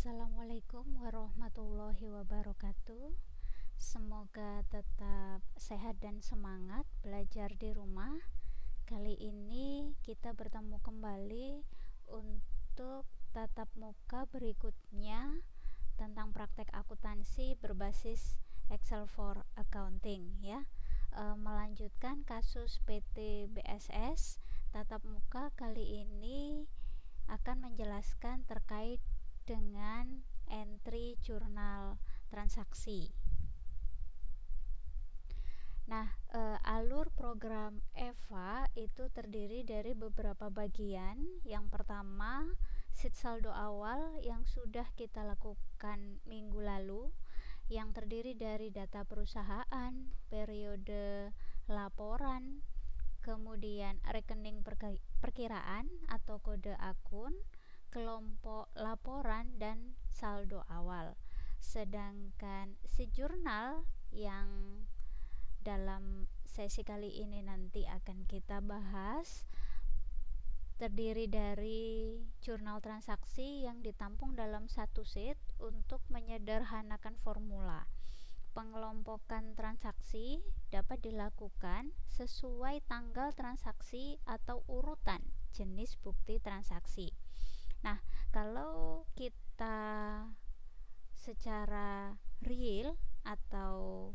Assalamualaikum warahmatullahi wabarakatuh. Semoga tetap sehat dan semangat belajar di rumah. Kali ini kita bertemu kembali untuk tatap muka berikutnya tentang praktek akuntansi berbasis Excel for Accounting ya. Melanjutkan kasus PT BSS, tatap muka kali ini akan menjelaskan terkait dengan entry jurnal transaksi. Nah, alur program EVA itu terdiri dari beberapa bagian. Yang pertama, sheet saldo awal yang sudah kita lakukan minggu lalu, yang terdiri dari data perusahaan, periode laporan, kemudian rekening perkiraan atau kode akun, kelompok laporan, dan saldo awal. Sedangkan sheet jurnal yang dalam sesi kali ini nanti akan kita bahas terdiri dari jurnal transaksi yang ditampung dalam satu sheet untuk menyederhanakan formula. Pengelompokan transaksi dapat dilakukan sesuai tanggal transaksi atau urutan jenis bukti transaksi. Nah, kalau kita secara real atau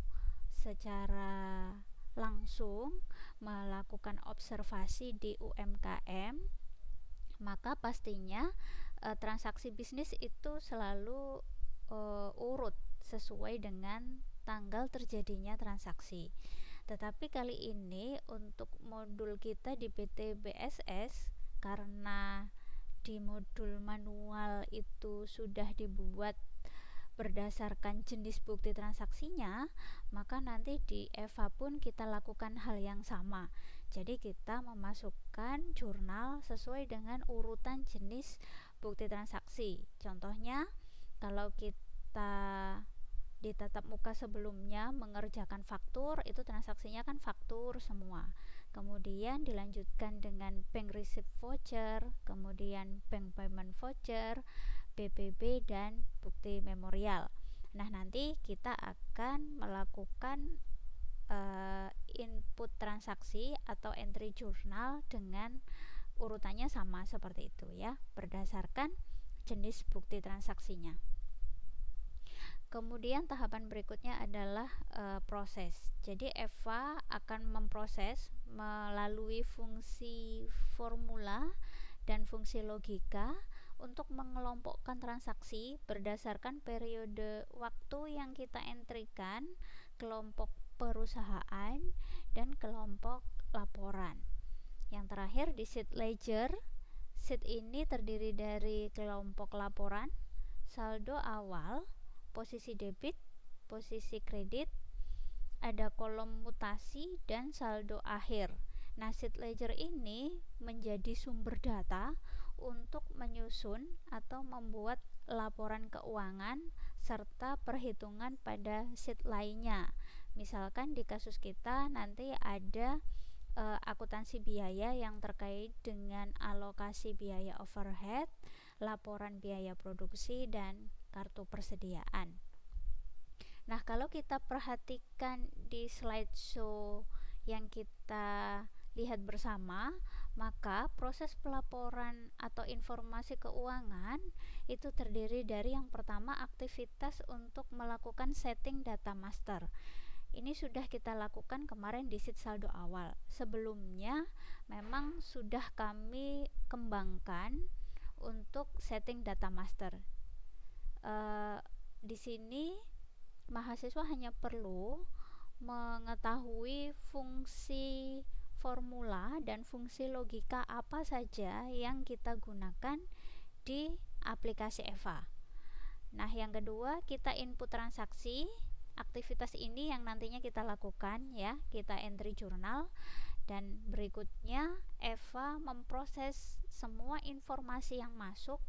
secara langsung melakukan observasi di UMKM, maka pastinya transaksi bisnis itu selalu urut sesuai dengan tanggal terjadinya transaksi. Tetapi kali ini untuk modul kita di PT BSS, karena di modul manual itu sudah dibuat berdasarkan jenis bukti transaksinya, maka nanti di EVA pun kita lakukan hal yang sama. Jadi kita memasukkan jurnal sesuai dengan urutan jenis bukti transaksi. Contohnya, kalau kita di tatap muka sebelumnya mengerjakan faktur, itu transaksinya kan faktur semua. Kemudian dilanjutkan dengan bank receipt voucher, kemudian bank payment voucher, BPB, dan bukti memorial. Nah, nanti kita akan melakukan input transaksi atau entry jurnal dengan urutannya sama seperti itu ya, berdasarkan jenis bukti transaksinya. Kemudian tahapan berikutnya adalah proses. Jadi EVA akan memproses melalui fungsi formula dan fungsi logika untuk mengelompokkan transaksi berdasarkan periode waktu yang kita entrykan, kelompok perusahaan, dan kelompok laporan. Yang terakhir di sheet ledger. Sheet ini terdiri dari kelompok laporan, saldo awal, posisi debit, posisi kredit, ada kolom mutasi, dan saldo akhir. Nah, sheet ledger ini menjadi sumber data untuk menyusun atau membuat laporan keuangan serta perhitungan pada sheet lainnya. Misalkan di kasus kita nanti ada akuntansi biaya yang terkait dengan alokasi biaya overhead, laporan biaya produksi, dan kartu persediaan. Nah, kalau kita perhatikan di slideshow yang kita lihat bersama, maka proses pelaporan atau informasi keuangan itu terdiri dari yang pertama aktivitas untuk melakukan setting data master. Ini sudah kita lakukan kemarin di sheet saldo awal. Sebelumnya memang sudah kami kembangkan untuk setting data master. Di sini mahasiswa hanya perlu mengetahui fungsi formula dan fungsi logika apa saja yang kita gunakan di aplikasi EVA. Nah, yang kedua, kita input transaksi. Aktivitas ini yang nantinya kita lakukan ya, kita entry jurnal. Dan berikutnya EVA memproses semua informasi yang masuk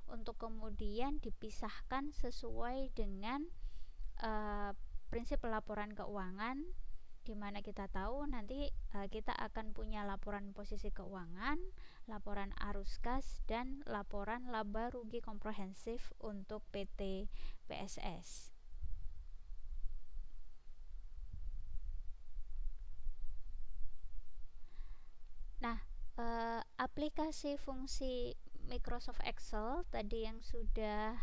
untuk kemudian dipisahkan sesuai dengan prinsip pelaporan keuangan di mana kita tahu nanti kita akan punya laporan posisi keuangan, laporan arus kas, dan laporan laba rugi komprehensif untuk PT PSS. Nah, aplikasi fungsi Microsoft Excel tadi yang sudah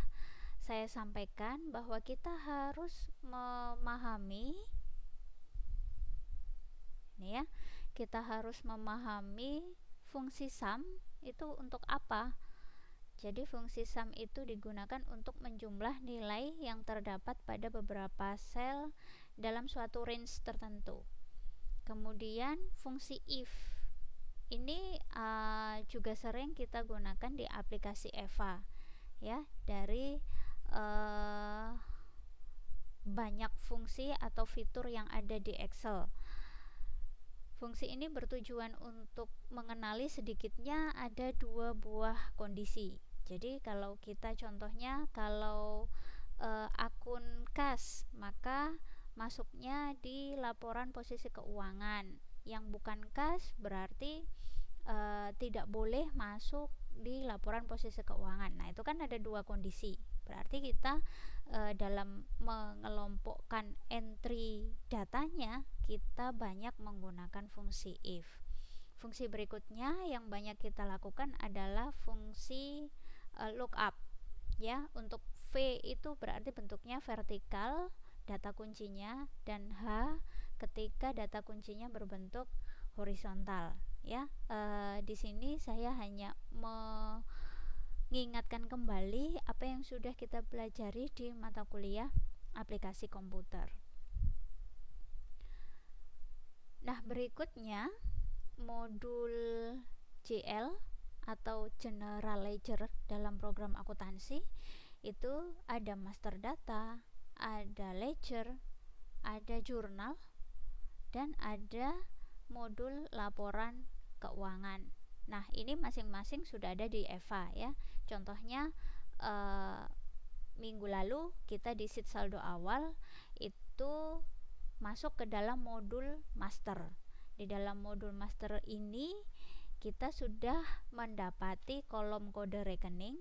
saya sampaikan bahwa kita harus memahami ini ya, kita harus memahami fungsi sum itu untuk apa. Jadi fungsi sum itu digunakan untuk menjumlah nilai yang terdapat pada beberapa sel dalam suatu range tertentu. Kemudian fungsi if ini juga sering kita gunakan di aplikasi EVA ya, dari banyak fungsi atau fitur yang ada di Excel. Fungsi ini bertujuan untuk mengenali sedikitnya ada dua buah kondisi. Jadi kalau kita contohnya kalau akun kas, maka masuknya di laporan posisi keuangan. Yang bukan kas berarti tidak boleh masuk di laporan posisi keuangan. Nah, itu kan ada dua kondisi. Berarti kita dalam mengelompokkan entry datanya, kita banyak menggunakan fungsi if. Fungsi berikutnya yang banyak kita lakukan adalah fungsi lookup ya. Untuk V itu berarti bentuknya vertikal data kuncinya, dan H ketika data kuncinya berbentuk horizontal ya. Di sini saya hanya mengingatkan kembali apa yang sudah kita pelajari di mata kuliah aplikasi komputer. Nah, berikutnya modul GL atau General Ledger dalam program akuntansi itu ada master data, ada ledger, ada jurnal, dan ada modul laporan keuangan. Nah, ini masing-masing sudah ada di EVA ya. Contohnya minggu lalu kita di sheet saldo awal itu masuk ke dalam modul master. Di dalam modul master ini kita sudah mendapati kolom kode rekening,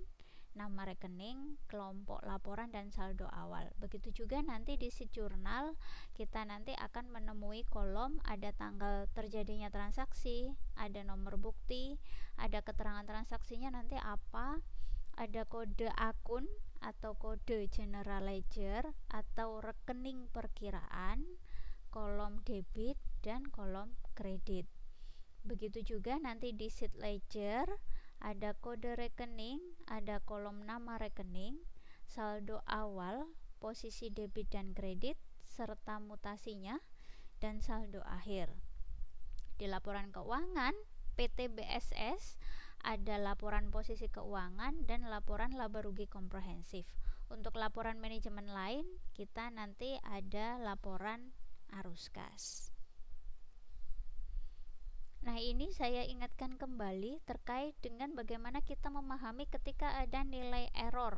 nama rekening, kelompok laporan, dan saldo awal. Begitu juga nanti di sheet jurnal kita nanti akan menemui kolom ada tanggal terjadinya transaksi, ada nomor bukti, ada keterangan transaksinya nanti apa, ada kode akun atau kode general ledger atau rekening perkiraan, kolom debit, dan kolom kredit. Begitu juga nanti di sheet ledger ada kode rekening, ada kolom nama rekening, saldo awal, posisi debit dan kredit, serta mutasinya, dan saldo akhir. Di laporan keuangan PT BSS ada laporan posisi keuangan dan laporan laba rugi komprehensif. Untuk laporan manajemen lain, kita nanti ada laporan arus kas. Nah, ini saya ingatkan kembali terkait dengan bagaimana kita memahami ketika ada nilai error.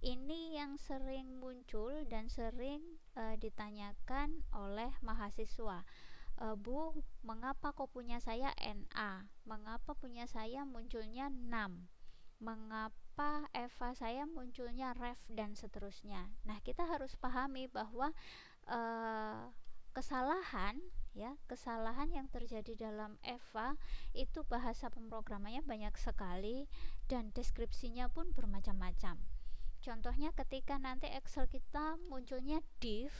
Ini yang sering muncul dan sering ditanyakan oleh mahasiswa. Bu, mengapa kok punya saya NA? Mengapa punya saya munculnya 6? Mengapa EVA saya munculnya ref, dan seterusnya. Nah, kita harus pahami bahwa kesalahan yang terjadi dalam EVA itu bahasa pemrogramannya banyak sekali dan deskripsinya pun bermacam-macam. Contohnya ketika nanti Excel kita munculnya div,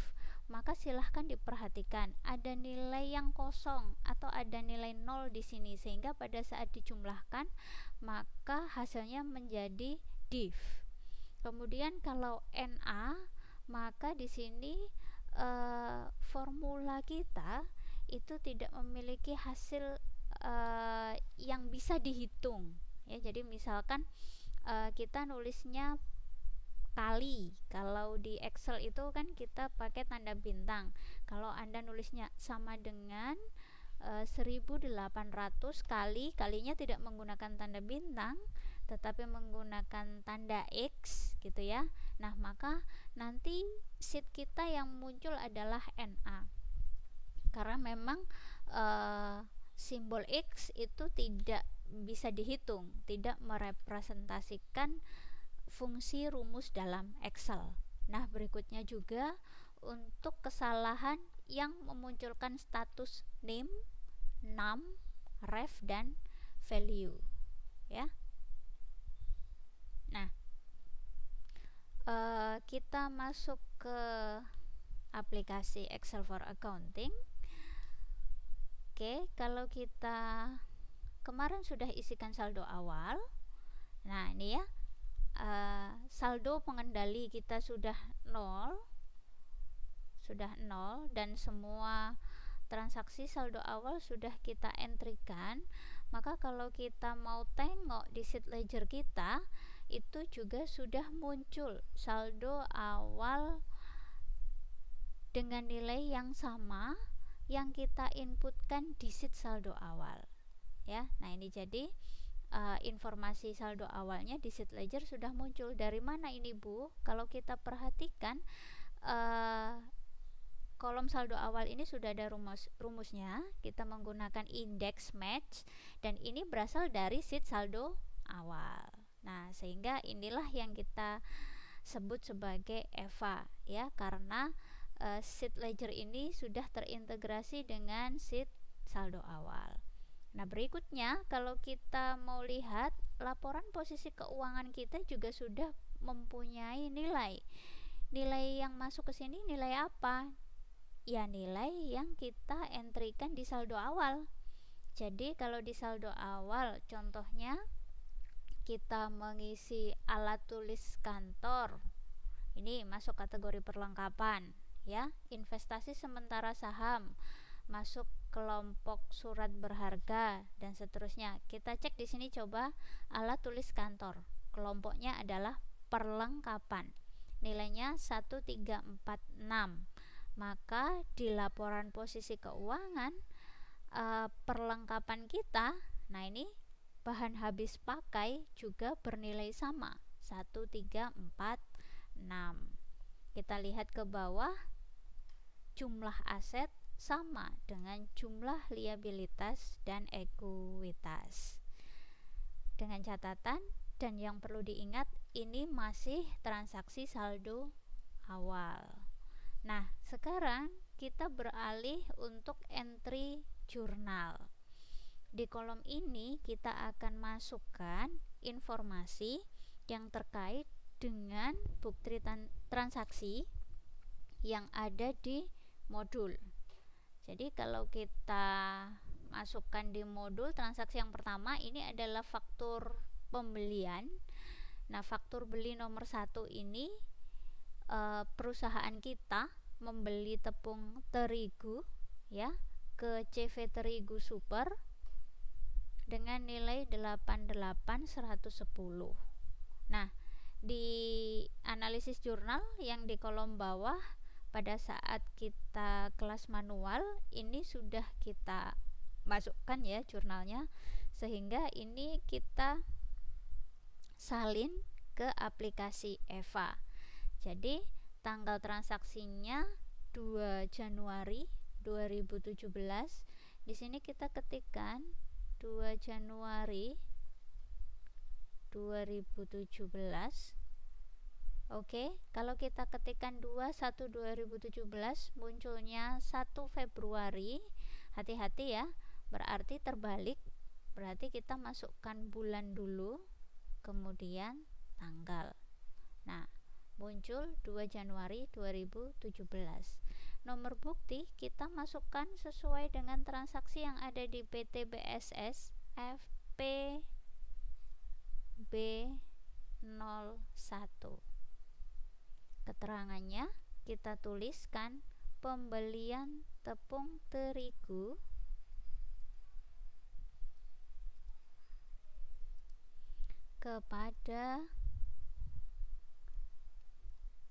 maka silahkan diperhatikan ada nilai yang kosong atau ada nilai 0 di sini, sehingga pada saat dijumlahkan maka hasilnya menjadi div. Kemudian kalau NA, maka di sini formula kita itu tidak memiliki hasil yang bisa dihitung ya. Jadi misalkan kita nulisnya kali, kalau di Excel itu kan kita pakai tanda bintang. Kalau Anda nulisnya sama dengan 1800 kali, kalinya tidak menggunakan tanda bintang tetapi menggunakan tanda X gitu ya. Nah, maka nanti sheet kita yang muncul adalah NA. karena memang simbol X itu tidak bisa dihitung, tidak merepresentasikan fungsi rumus dalam Excel. Nah, berikutnya juga untuk kesalahan yang memunculkan status name, num, ref, dan value ya. Nah, kita masuk ke aplikasi Excel for Accounting. Oke, kalau kita kemarin sudah isikan saldo awal, nah ini ya, saldo pengendali kita sudah 0 dan semua transaksi saldo awal sudah kita entrykan. Maka kalau kita mau tengok di sheet ledger kita, itu juga sudah muncul saldo awal dengan nilai yang sama yang kita inputkan di sheet saldo awal ya. Nah, ini jadi informasi saldo awalnya di sheet ledger sudah muncul. Dari mana ini, Bu? Kalau kita perhatikan, kolom saldo awal ini sudah ada rumusnya. Kita menggunakan index match dan ini berasal dari sheet saldo awal. Nah, sehingga inilah yang kita sebut sebagai EVA ya, karena sheet ledger ini sudah terintegrasi dengan sheet saldo awal. Nah, berikutnya kalau kita mau lihat laporan posisi keuangan kita juga sudah mempunyai nilai. Nilai yang masuk ke sini nilai apa? Ya, nilai yang kita entrykan di saldo awal. Jadi kalau di saldo awal contohnya kita mengisi alat tulis kantor, ini masuk kategori perlengkapan ya. Investasi sementara saham masuk kelompok surat berharga dan seterusnya. Kita cek di sini coba alat tulis kantor, kelompoknya adalah perlengkapan, nilainya 1346. Maka di laporan posisi keuangan perlengkapan kita, nah ini bahan habis pakai juga bernilai sama 1346. Kita lihat ke bawah, jumlah aset sama dengan jumlah liabilitas dan ekuitas. Dengan catatan, dan yang perlu diingat, ini masih transaksi saldo awal. Nah, sekarang kita beralih untuk entry jurnal. Di kolom ini kita akan masukkan informasi yang terkait dengan bukti transaksi yang ada di modul. Jadi kalau kita masukkan di modul transaksi yang pertama, ini adalah faktur pembelian. Nah, faktur beli nomor 1 ini perusahaan kita membeli tepung terigu ya ke CV Terigu Super dengan nilai 88.110. Nah, di analisis jurnal yang di kolom bawah, pada saat kita kelas manual ini sudah kita masukkan ya jurnalnya, sehingga ini kita salin ke aplikasi EVA. Jadi tanggal transaksinya 2 Januari 2017. Di sini kita ketikkan 2 Januari 2017. Oke, kalau kita ketikkan 21/2017 munculnya 1 Februari. Hati-hati ya, berarti terbalik. Berarti kita masukkan bulan dulu, kemudian tanggal. Nah, muncul 2 Januari 2017. Nomor bukti kita masukkan sesuai dengan transaksi yang ada di PT BSS FPB01. Keterangannya kita tuliskan pembelian tepung terigu kepada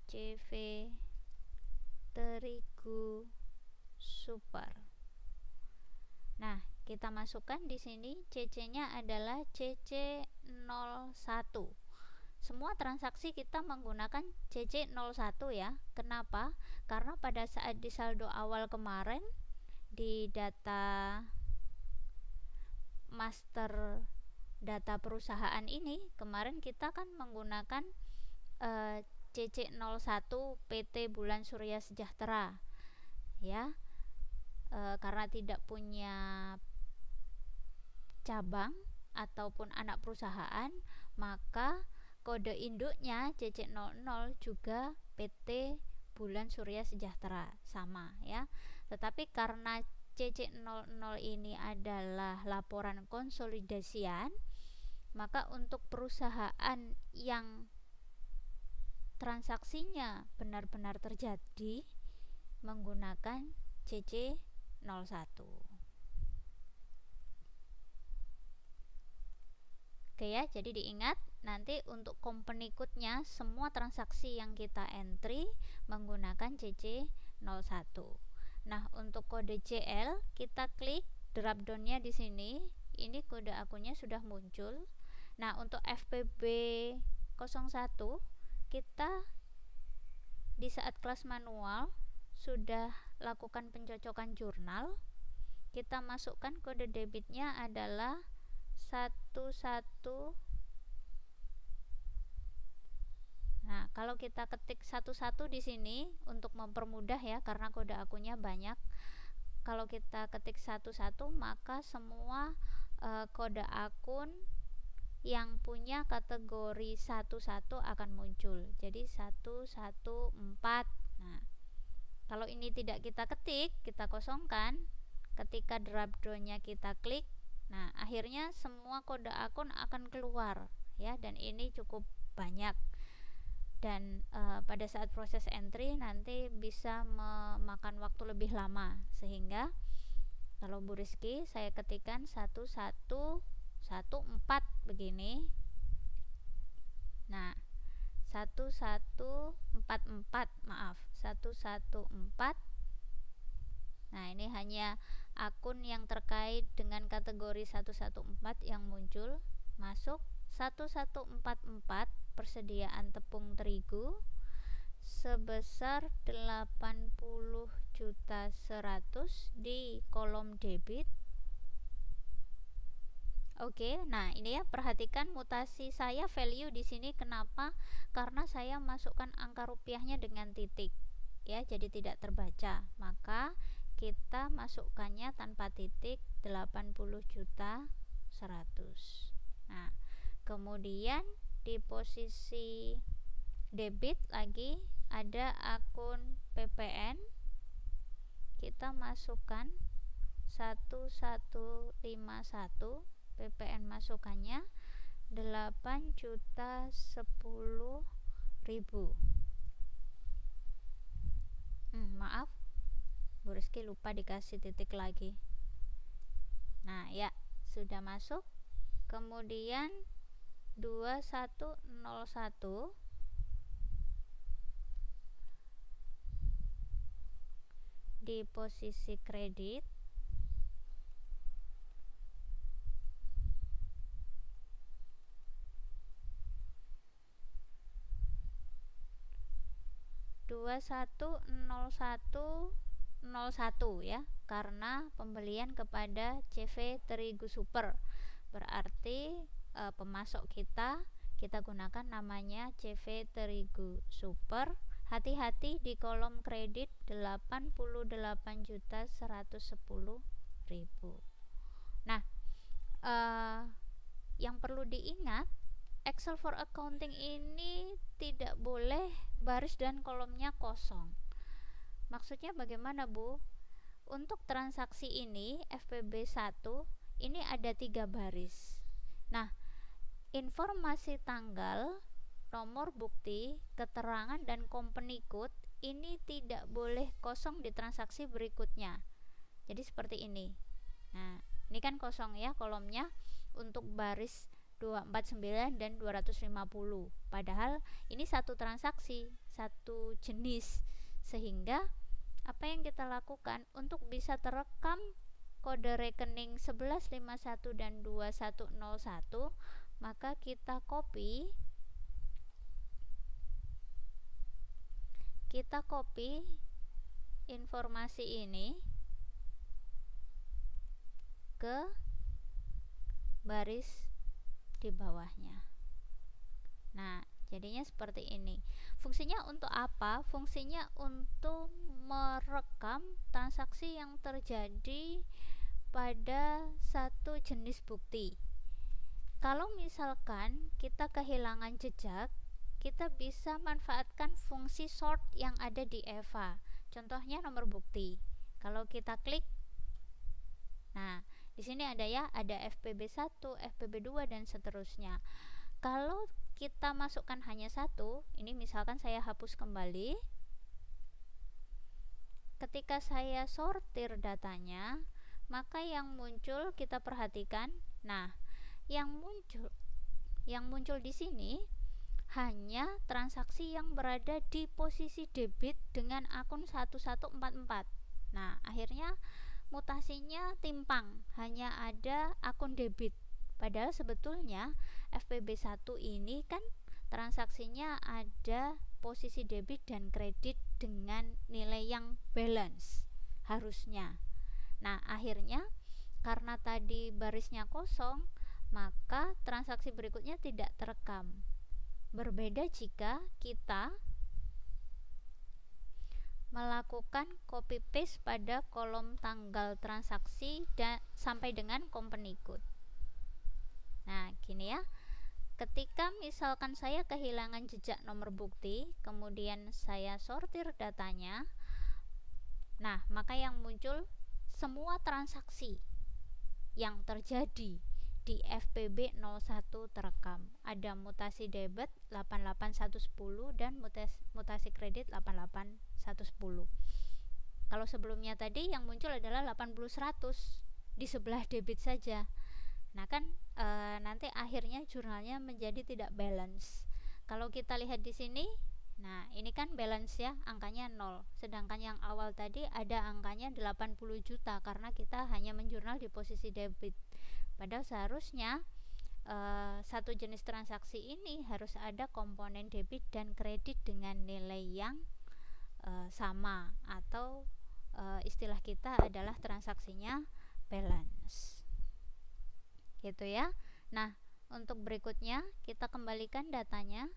CV Terigu Super. Nah, kita masukkan di sini CC-nya adalah CC01. Semua transaksi kita menggunakan CC01 ya. Kenapa? Karena pada saat di saldo awal kemarin di data master data perusahaan ini kemarin kita kan menggunakan CC01 PT Bulan Surya Sejahtera ya, karena tidak punya cabang ataupun anak perusahaan, maka kode induknya CC00 juga PT Bulan Surya Sejahtera sama ya. Tetapi karena CC00 ini adalah laporan konsolidasian, maka untuk perusahaan yang transaksinya benar-benar terjadi menggunakan CC01. Oke ya, jadi diingat nanti untuk company code-nya semua transaksi yang kita entry menggunakan CC01. Nah, untuk kode CL kita klik drop down-nya di sini. Ini kode akunnya sudah muncul. Nah, untuk FPB 01 kita di saat kelas manual sudah lakukan pencocokan jurnal. Kita masukkan kode debitnya adalah 11. Nah, kalau kita ketik 11 di sini untuk mempermudah ya, karena kode akunnya banyak. Kalau kita ketik 11, maka semua kode akun yang punya kategori 11 akan muncul. Jadi 114. Nah, kalau ini tidak kita ketik, kita kosongkan. Ketika drop down-nya kita klik, nah akhirnya semua kode akun akan keluar ya, dan ini cukup banyak. Dan pada saat proses entry nanti bisa memakan waktu lebih lama, sehingga kalau Bu Rizky saya ketikkan 1114 begini. Nah, 1144 maaf 114. Nah, ini hanya akun yang terkait dengan kategori 114 yang muncul. Masuk 1144 persediaan tepung terigu sebesar 80.100.000 di kolom debit. Oke, nah ini ya, perhatikan mutasi saya value di sini kenapa? Karena saya masukkan angka rupiahnya dengan titik ya, jadi tidak terbaca. Maka kita masukkannya tanpa titik 80.100.000. Nah, kemudian di posisi debit lagi ada akun PPN. Kita masukkan 1151, PPN masukannya 8.010.000. Maaf, Bu Rizky lupa dikasih titik lagi. Nah ya, sudah masuk. Kemudian 2101 di posisi kredit. Dua satu nol satu ya, karena pembelian kepada CV Terigu Super, berarti pemasok kita gunakan namanya CV Terigu Super. Hati-hati di kolom kredit 88.110.000. Nah, yang perlu diingat, Excel for accounting ini tidak boleh baris dan kolomnya kosong. Maksudnya bagaimana, Bu? Untuk transaksi ini FPB 1 ini ada 3 baris. Nah, informasi tanggal, nomor bukti, keterangan, dan company code ini tidak boleh kosong di transaksi berikutnya. Jadi seperti ini. Nah, ini kan kosong ya kolomnya untuk baris 249 dan 250. Padahal ini satu transaksi, satu jenis. Sehingga apa yang kita lakukan untuk bisa terekam kode rekening 1151 dan 2101, maka kita copy informasi ini ke baris di bawahnya. Nah, jadinya seperti ini. Fungsinya untuk apa? Fungsinya untuk merekam transaksi yang terjadi pada satu jenis bukti. Kalau misalkan kita kehilangan jejak, kita bisa manfaatkan fungsi sort yang ada di EVA. Contohnya nomor bukti. Kalau kita klik, nah di sini ada ya, ada FPB1, FPB2 dan seterusnya. Kalau kita masukkan hanya satu, ini misalkan saya hapus kembali. Ketika saya sortir datanya, maka yang muncul kita perhatikan. Nah, yang muncul di sini hanya transaksi yang berada di posisi debit dengan akun 1144. Nah, akhirnya mutasinya timpang, hanya ada akun debit. Padahal sebetulnya FPB1 ini kan transaksinya ada posisi debit dan kredit dengan nilai yang balance harusnya. Nah, akhirnya karena tadi barisnya kosong, maka transaksi berikutnya tidak terekam. Berbeda jika kita melakukan copy paste pada kolom tanggal transaksi dan sampai dengan company code. Nah, gini ya. Ketika misalkan saya kehilangan jejak nomor bukti, kemudian saya sortir datanya, nah, maka yang muncul semua transaksi yang terjadi di FPB01 terekam. Ada mutasi debit 88110 dan mutasi kredit 88110. Kalau sebelumnya tadi yang muncul adalah 80-100 di sebelah debit saja. Nah kan nanti akhirnya jurnalnya menjadi tidak balance. Kalau kita lihat di sini, nah ini kan balance ya, angkanya 0. Sedangkan yang awal tadi ada angkanya 80 juta karena kita hanya menjurnal di posisi debit. Padahal seharusnya satu jenis transaksi ini harus ada komponen debit dan kredit dengan nilai yang sama, atau istilah kita adalah transaksinya balance. Gitu ya. Nah, untuk berikutnya kita kembalikan datanya.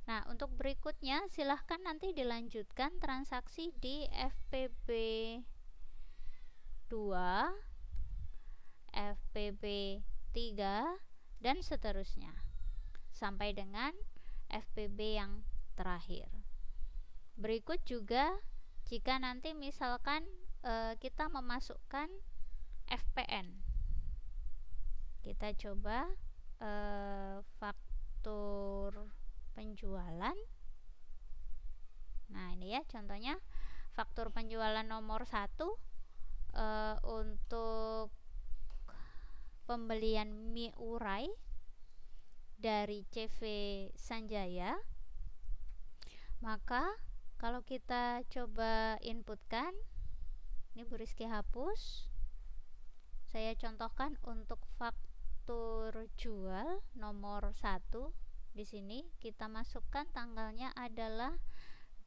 Nah, untuk berikutnya silahkan nanti dilanjutkan transaksi di FPB2, FPB3 dan seterusnya sampai dengan FPB yang terakhir. Berikut juga jika nanti misalkan kita memasukkan FPN. Kita coba faktur penjualan. Nah, ini ya contohnya faktur penjualan nomor 1 untuk pembelian mie urai dari CV Sanjaya. Maka kalau kita coba inputkan, ini Bu Rizky hapus. Saya contohkan untuk faktur jual nomor 1. Di sini kita masukkan tanggalnya adalah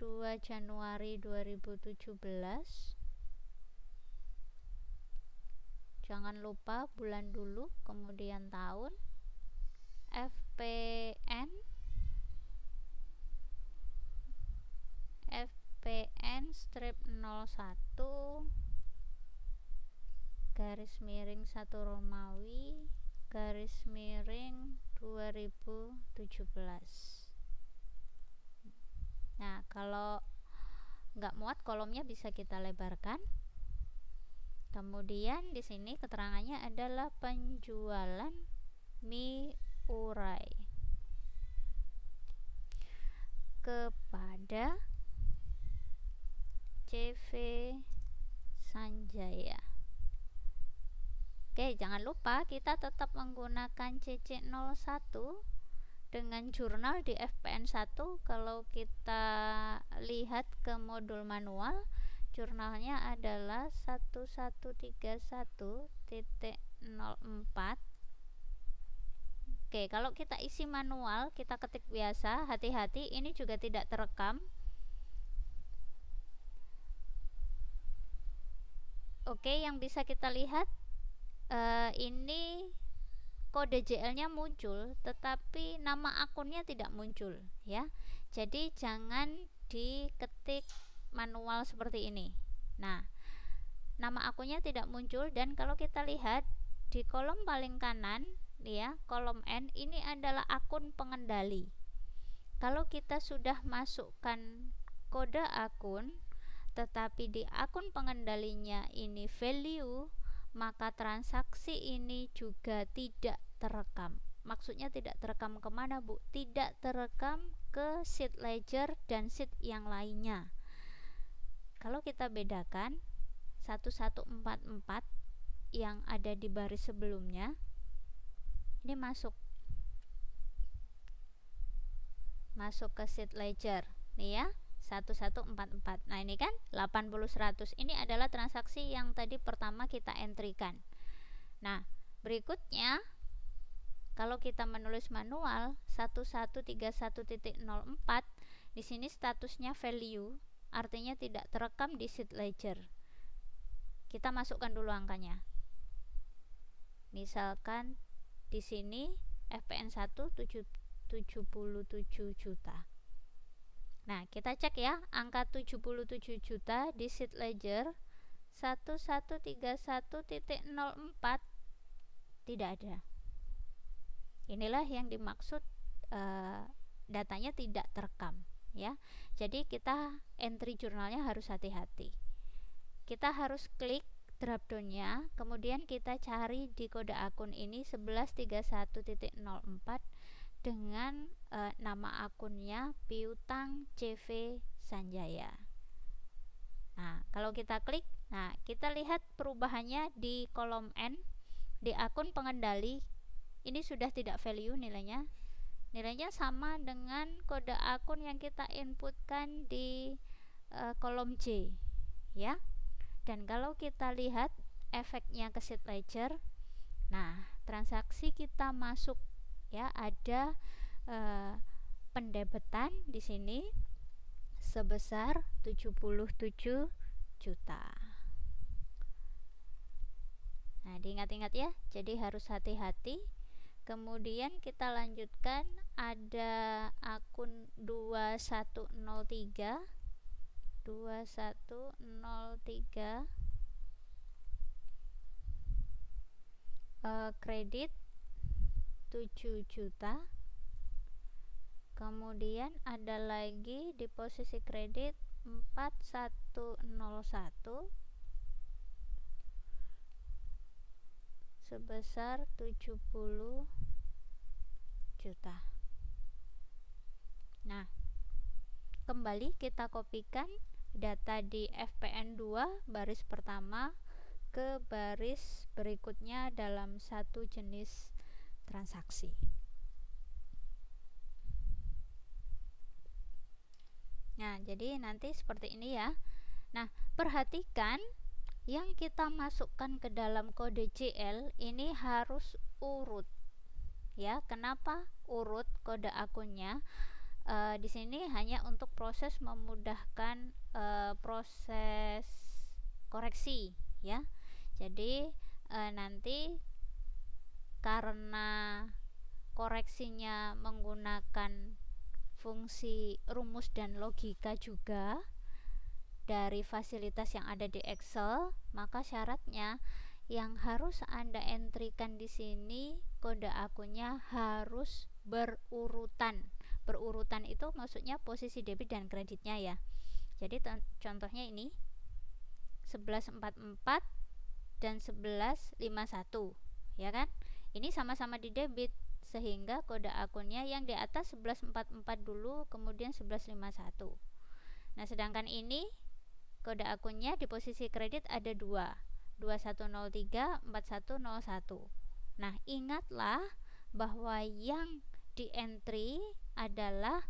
2 Januari 2017. Jangan lupa bulan dulu, kemudian tahun. FPN strip 01 garis miring 1 Romawi garis miring 2017. Nah, kalau nggak muat kolomnya bisa kita lebarkan. Kemudian di sini keterangannya adalah penjualan mie urai kepada CV Sanjaya. Oke, jangan lupa kita tetap menggunakan CC01 dengan jurnal di FPN1. Kalau kita lihat ke modul manual, jurnalnya adalah 1131.04. Oke, kalau kita isi manual, kita ketik biasa, hati-hati ini juga tidak terekam. Oke, yang bisa kita lihat ini kode JL-nya muncul, tetapi nama akunnya tidak muncul ya. Jadi jangan diketik manual seperti ini. Nah, nama akunnya tidak muncul, dan kalau kita lihat di kolom paling kanan ya, kolom N ini adalah akun pengendali. Kalau kita sudah masukkan kode akun tetapi di akun pengendalinya ini value, maka transaksi ini juga tidak terekam. Maksudnya tidak terekam kemana, Bu? Tidak terekam ke sheet ledger dan sheet yang lainnya. Kalau kita bedakan 1144 yang ada di baris sebelumnya, ini masuk ke sheet ledger nih ya, 1144. Nah ini kan 80-100, ini adalah transaksi yang tadi pertama kita entrykan. Nah berikutnya kalau kita menulis manual 1131.04, di sini statusnya value, artinya tidak terekam di sheet ledger. Kita masukkan dulu angkanya. Misalkan di sini FPN1 77 juta. Nah, kita cek ya, angka 77 juta di sheet ledger 1131.04 tidak ada. Inilah yang dimaksud datanya tidak terekam ya. Jadi kita entry jurnalnya harus hati-hati. Kita harus klik drop down-nya, kemudian kita cari di kode akun ini 1131.04 dengan nama akunnya Piutang CV Sanjaya. Nah, kalau kita klik, nah kita lihat perubahannya di kolom N, di akun pengendali ini sudah tidak value nilainya. Nilainya sama dengan kode akun yang kita inputkan di kolom J ya. Dan kalau kita lihat efeknya ke sheet ledger, nah transaksi kita masuk ya, ada pendebetan di sini sebesar 77 juta. Nah diingat-ingat ya, jadi harus hati-hati. Kemudian kita lanjutkan, ada akun 2103 kredit 7 juta. Kemudian ada lagi di posisi kredit 4101 sebesar 70 juta. Nah, kembali kita kopikan data di FPN2 baris pertama ke baris berikutnya dalam satu jenis transaksi. Nah, jadi nanti seperti ini ya. Nah, perhatikan yang kita masukkan ke dalam kode JL ini harus urut ya. Kenapa urut kode akunnya? Di sini hanya untuk proses memudahkan proses koreksi ya. Jadi nanti karena koreksinya menggunakan fungsi rumus dan logika juga dari fasilitas yang ada di Excel, maka syaratnya yang harus Anda entrykan di sini kode akunnya harus berurutan. Berurutan itu maksudnya posisi debit dan kreditnya ya. Jadi contohnya ini 1144 dan 1151 ya kan. Ini sama-sama di debit, sehingga kode akunnya yang di atas 1144 dulu, kemudian 1151. Nah sedangkan ini kode akunnya di posisi kredit ada 2103 4101. Nah ingatlah bahwa yang di entry adalah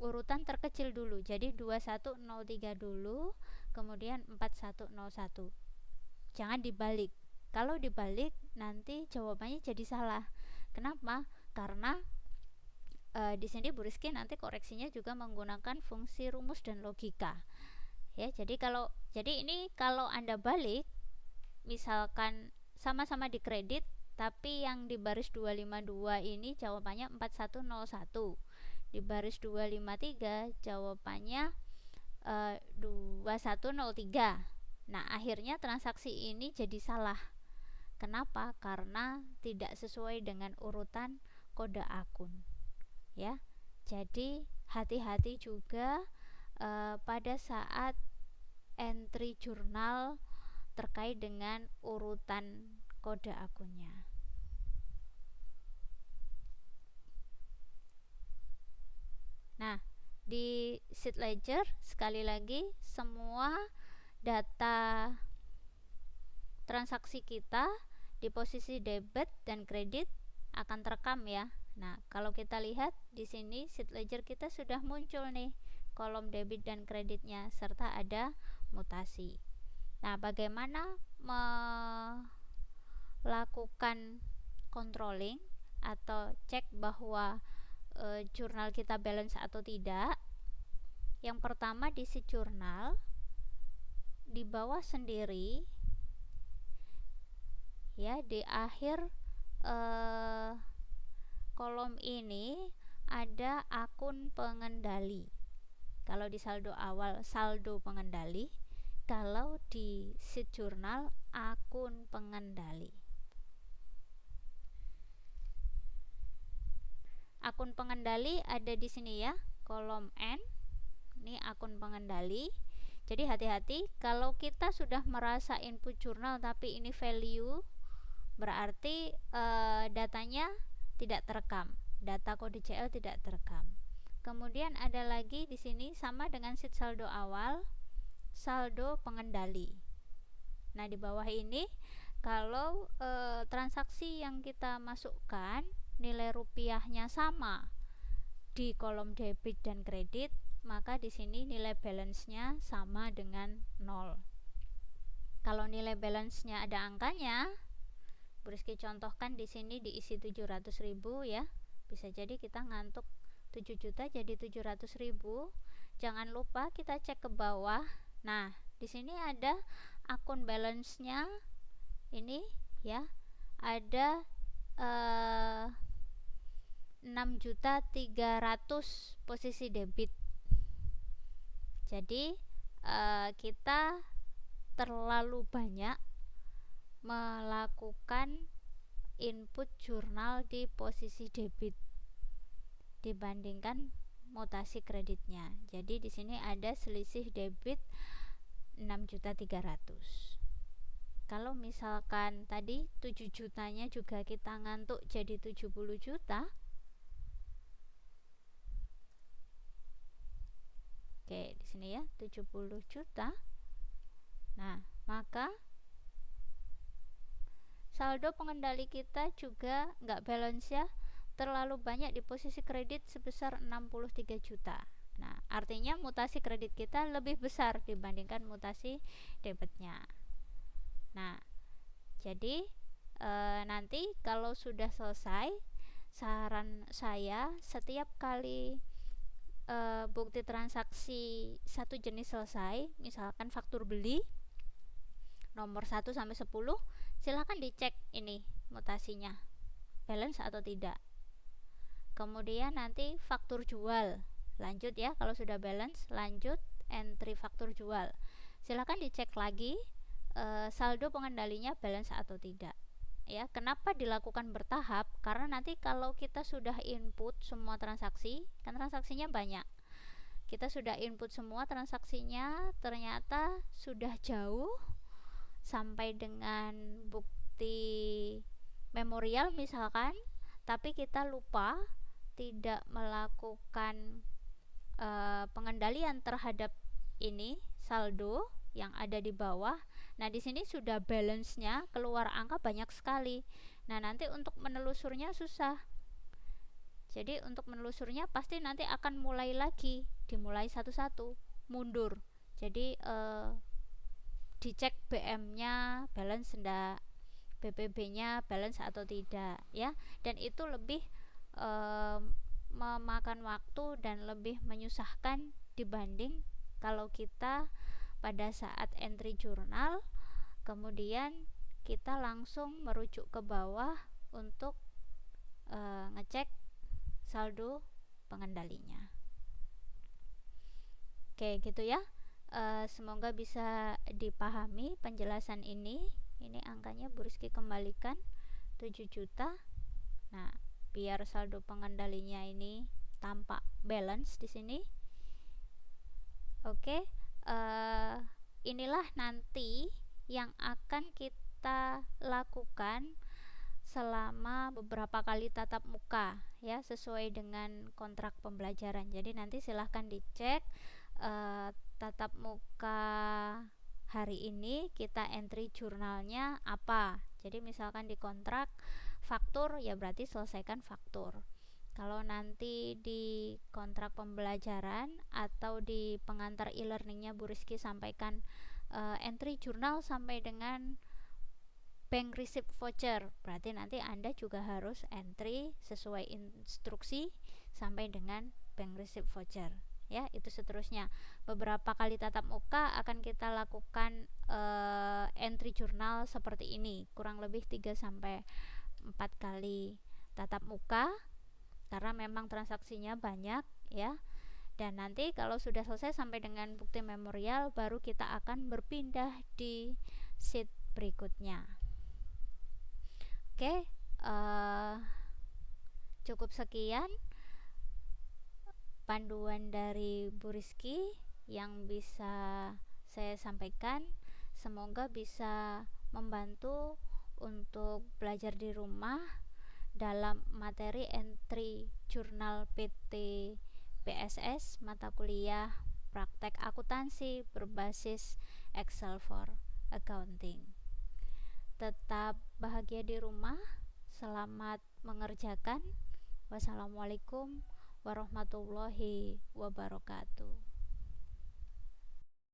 urutan terkecil dulu, jadi 2103 dulu, kemudian 4101. Jangan dibalik. Kalau dibalik nanti jawabannya jadi salah. Kenapa? Karena di sini Bu Rizky nanti koreksinya juga menggunakan fungsi rumus dan logika. Ya, jadi ini kalau Anda balik, misalkan sama-sama di kredit, tapi yang di baris 252 ini jawabannya 4101, di baris 253 jawabannya 2103. Nah, akhirnya transaksi ini jadi salah. Kenapa? Karena tidak sesuai dengan urutan kode akun, ya. Jadi hati-hati juga pada saat entry jurnal terkait dengan urutan kode akunnya. Nah, di sheet ledger sekali lagi semua data transaksi kita di posisi debit dan kredit akan terekam ya. Nah, kalau kita lihat di sini sheet ledger kita sudah muncul nih kolom debit dan kreditnya serta ada mutasi. Nah, bagaimana melakukan controlling atau cek bahwa jurnal kita balance atau tidak? Yang pertama di sheet jurnal di bawah sendiri ya, di akhir kolom ini ada akun pengendali. Kalau di saldo awal saldo pengendali, kalau di sheet jurnal akun pengendali. Akun pengendali ada di sini ya, kolom N. Ini akun pengendali. Jadi hati-hati kalau kita sudah merasa input jurnal tapi ini value, berarti datanya tidak terekam, data kode CL tidak terekam. Kemudian ada lagi di sini sama dengan sheet saldo awal, saldo pengendali. Nah, di bawah ini kalau transaksi yang kita masukkan nilai rupiahnya sama di kolom debit dan kredit, maka di sini nilai balance-nya sama dengan 0. Kalau nilai balance-nya ada angkanya, Bu Rizky contohkan di sini diisi 700.000 ya. Bisa jadi kita ngantuk 7 juta jadi 700.000. Jangan lupa kita cek ke bawah. Nah, di sini ada akun balance-nya ini ya. Ada 6.300.000 posisi debit. Jadi kita terlalu banyak melakukan input jurnal di posisi debit dibandingkan mutasi kreditnya. Jadi di sini ada selisih debit 6.300.000. Kalau misalkan tadi 7 jutanya juga kita ngantuk jadi 70 juta. Oke, di sini ya 70 juta. Nah, maka saldo pengendali kita juga nggak balance ya, terlalu banyak di posisi kredit sebesar 63 juta. Nah, artinya mutasi kredit kita lebih besar dibandingkan mutasi debitnya. Nah, jadi nanti kalau sudah selesai, saran saya setiap kali bukti transaksi satu jenis selesai, misalkan faktur beli nomor 1 sampai 10, silahkan dicek ini mutasinya balance atau tidak. Kemudian nanti faktur jual, lanjut ya, kalau sudah balance lanjut entry faktur jual, silahkan dicek lagi saldo pengendalinya balance atau tidak ya. Kenapa dilakukan bertahap? Karena nanti kalau kita sudah input semua transaksi, kan transaksinya banyak, kita sudah input semua transaksinya, ternyata sudah jauh sampai dengan bukti memorial misalkan, tapi kita lupa tidak melakukan pengendalian terhadap ini saldo yang ada di bawah. Nah, di sini sudah balance-nya keluar angka banyak sekali. Nah, nanti untuk menelusurnya susah. Jadi untuk menelusurnya pasti nanti akan mulai lagi, dimulai satu-satu, mundur. Jadi dicek BM-nya balance enggak, BPB-nya balance atau tidak ya. Dan itu lebih memakan waktu dan lebih menyusahkan dibanding kalau kita pada saat entry jurnal kemudian kita langsung merujuk ke bawah untuk ngecek saldo pengendalinya. Oke, gitu ya. Semoga bisa dipahami penjelasan ini. Ini angkanya Bu Rizky kembalikan 7 juta. Nah, biar saldo pengendalinya ini tampak balance di sini. Oke, inilah nanti yang akan kita lakukan selama beberapa kali tatap muka ya, sesuai dengan kontrak pembelajaran. Jadi nanti silahkan dicek tatap muka hari ini kita entry jurnalnya apa. Jadi misalkan di kontrak faktur, ya berarti selesaikan faktur. Kalau nanti di kontrak pembelajaran atau di pengantar e-learningnya Bu Rizky sampaikan entry jurnal sampai dengan bank receipt voucher, berarti nanti Anda juga harus entry sesuai instruksi sampai dengan bank receipt voucher ya. Itu seterusnya. Beberapa kali tatap muka akan kita lakukan entry jurnal seperti ini, kurang lebih 3 sampai 4 kali tatap muka karena memang transaksinya banyak ya. Dan nanti kalau sudah selesai sampai dengan bukti memorial, baru kita akan berpindah di sheet berikutnya. Oke, cukup sekian panduan dari Bu Rizky yang bisa saya sampaikan. Semoga bisa membantu untuk belajar di rumah dalam materi entry jurnal PT PSS mata kuliah praktek akuntansi berbasis Excel for Accounting. Tetap bahagia di rumah, selamat mengerjakan. Wassalamualaikum warahmatullahi wabarakatuh.